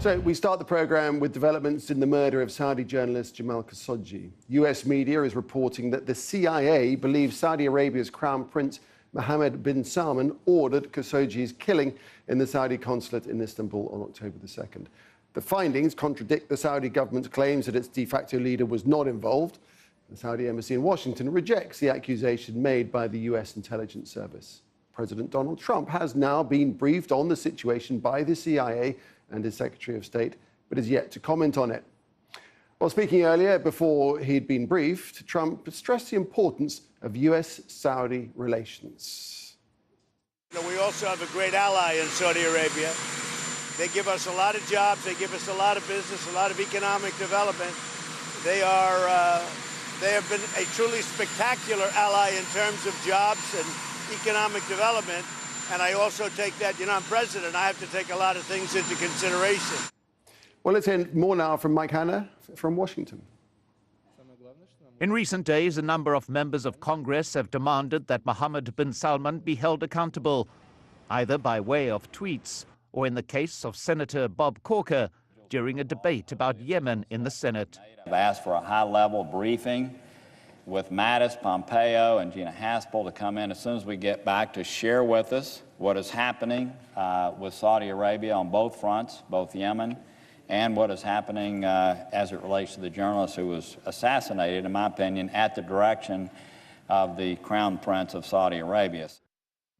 So we start the programme with developments in the murder of Saudi journalist Jamal Khashoggi. US media is reporting that the CIA believes Saudi Arabia's Crown Prince Mohammed bin Salman ordered Khashoggi's killing in the Saudi consulate in Istanbul on October the 2nd. The findings contradict the Saudi government's claims that its de facto leader was not involved. The Saudi embassy in Washington rejects the accusation made by the US intelligence service. President Donald Trump has now been briefed on the situation by the CIA and his Secretary of State, but is yet to comment on it. While speaking earlier, before he'd been briefed, Trump stressed the importance of US-Saudi relations. We also have a great ally in Saudi Arabia. They give us a lot of jobs, they give us a lot of business, a lot of economic development. They have been a truly spectacular ally in terms of jobs and economic development. And I also take that, I'm president, I have to take a lot of things into consideration. Well, let's hear more now from Mike Hanna from Washington. In recent days, a number of members of Congress have demanded that Mohammed bin Salman be held accountable, either by way of tweets or in the case of Senator Bob Corker during a debate about Yemen in the Senate. I've asked for a high-level briefing with Mattis, Pompeo, and Gina Haspel to come in as soon as we get back to share with us what is happening with Saudi Arabia on both fronts, both Yemen, and what is happening as it relates to the journalist who was assassinated, in my opinion, at the direction of the Crown Prince of Saudi Arabia.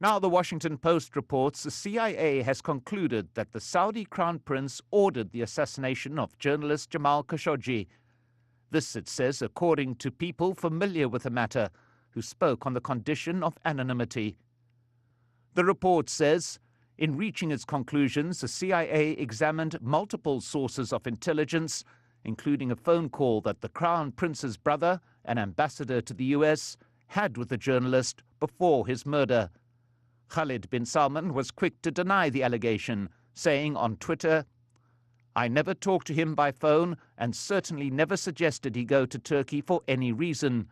Now the Washington Post reports the CIA has concluded that the Saudi Crown Prince ordered the assassination of journalist Jamal Khashoggi. This, it says, according to people familiar with the matter who spoke on the condition of anonymity. The report says, in reaching its conclusions, the CIA examined multiple sources of intelligence, including a phone call that the Crown Prince's brother, an ambassador to the US, had with the journalist before his murder. Khalid bin Salman was quick to deny the allegation, saying on Twitter, "I never talked to him by phone and certainly never suggested he go to Turkey for any reason.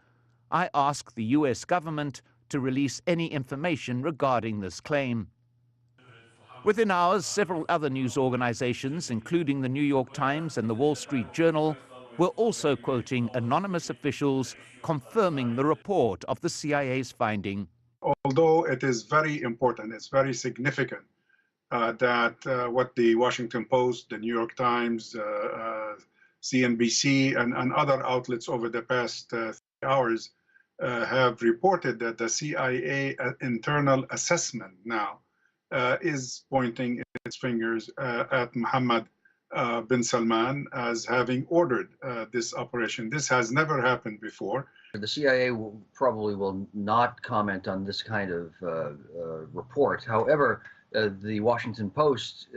I ask the US government to release any information regarding this claim." Within hours, several other news organizations, including the New York Times and the Wall Street Journal, were also quoting anonymous officials confirming the report of the CIA's finding. Although it is very important, it's very significant that what the Washington Post, the New York Times, CNBC, and other outlets over the past 3 hours have reported that the CIA internal assessment now is pointing its fingers at Mohammed bin Salman as having ordered this operation. This has never happened before. The CIA probably will not comment on this kind of report. However, the Washington Post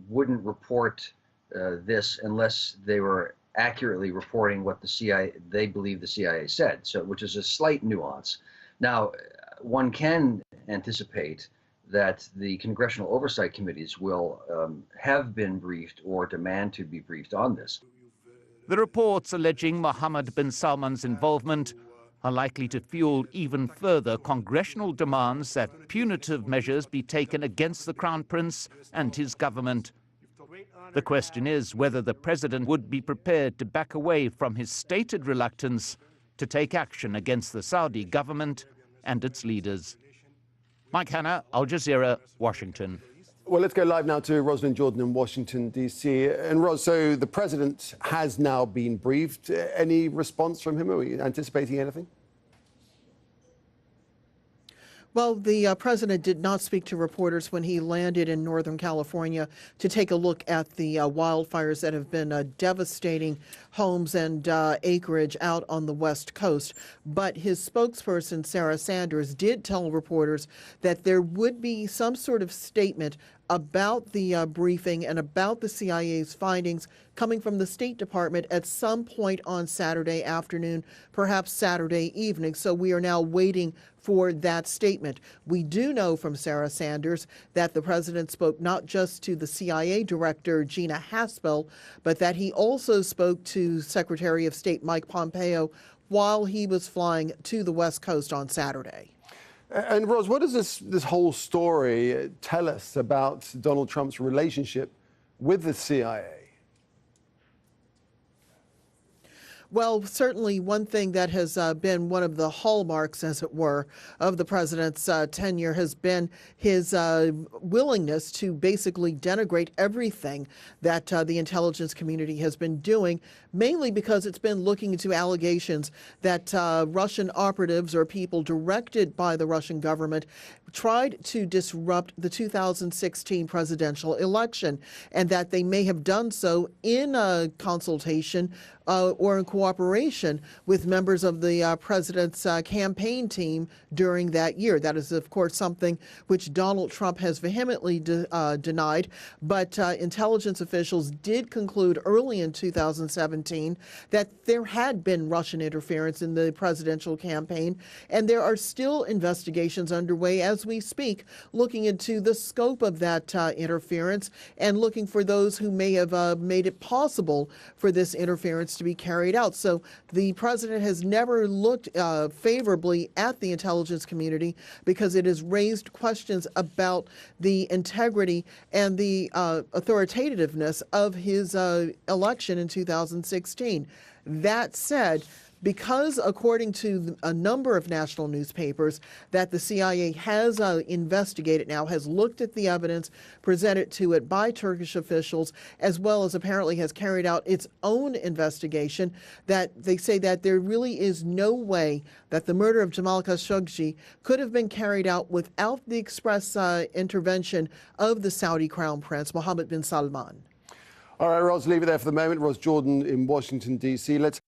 wouldn't report this unless they were accurately reporting what they believe the CIA said, which is a slight nuance. Now, one can anticipate that the congressional oversight committees will have been briefed or demand to be briefed on this. The reports alleging Mohammed bin Salman's involvement are likely to fuel even further congressional demands that punitive measures be taken against the Crown Prince and his government. The question is whether the president would be prepared to back away from his stated reluctance to take action against the Saudi government and its leaders. Mike Hanna, Al Jazeera, Washington. Well, let's go live now to Rosalind Jordan in Washington, D.C. And Ros, so the president has now been briefed. Any response from him? Are we anticipating anything? Well, the president did not speak to reporters when he landed in Northern California to take a look at the wildfires that have been devastating homes and acreage out on the West Coast. But his spokesperson, Sarah Sanders, did tell reporters that there would be some sort of statement about the briefing and about the CIA's findings coming from the State Department at some point on Saturday afternoon, perhaps Saturday evening. So we are now waiting for that statement. We do know from Sarah Sanders that the president spoke not just to the CIA director, Gina Haspel, but that he also spoke to Secretary of State Mike Pompeo while he was flying to the West Coast on Saturday. And Ros, what does this whole story tell us about Donald Trump's relationship with the CIA? Well, certainly one thing that has been one of the hallmarks, as it were, of the president's tenure has been his willingness to basically denigrate everything that the intelligence community has been doing, mainly because it's been looking into allegations that Russian operatives or people directed by the Russian government tried to disrupt the 2016 presidential election, and that they may have done so in a consultation or in cooperation with members of the president's campaign team during that year. That is, of course, something which Donald Trump has vehemently denied, but intelligence officials did conclude early in 2017 that there had been Russian interference in the presidential campaign, and there are still investigations underway as we speak, looking into the scope of that interference and looking for those who may have made it possible for this interference to be carried out. So the president has never looked favorably at the intelligence community because it has raised questions about the integrity and the authoritativeness of his election in 2016. That said, because according to a number of national newspapers that the CIA has investigated now, has looked at the evidence presented to it by Turkish officials, as well as apparently has carried out its own investigation, that they say that there really is no way that the murder of Jamal Khashoggi could have been carried out without the express intervention of the Saudi Crown Prince, Mohammed bin Salman. All right, Ros, leave it there for the moment. Ros Jordan in Washington, D.C. Let's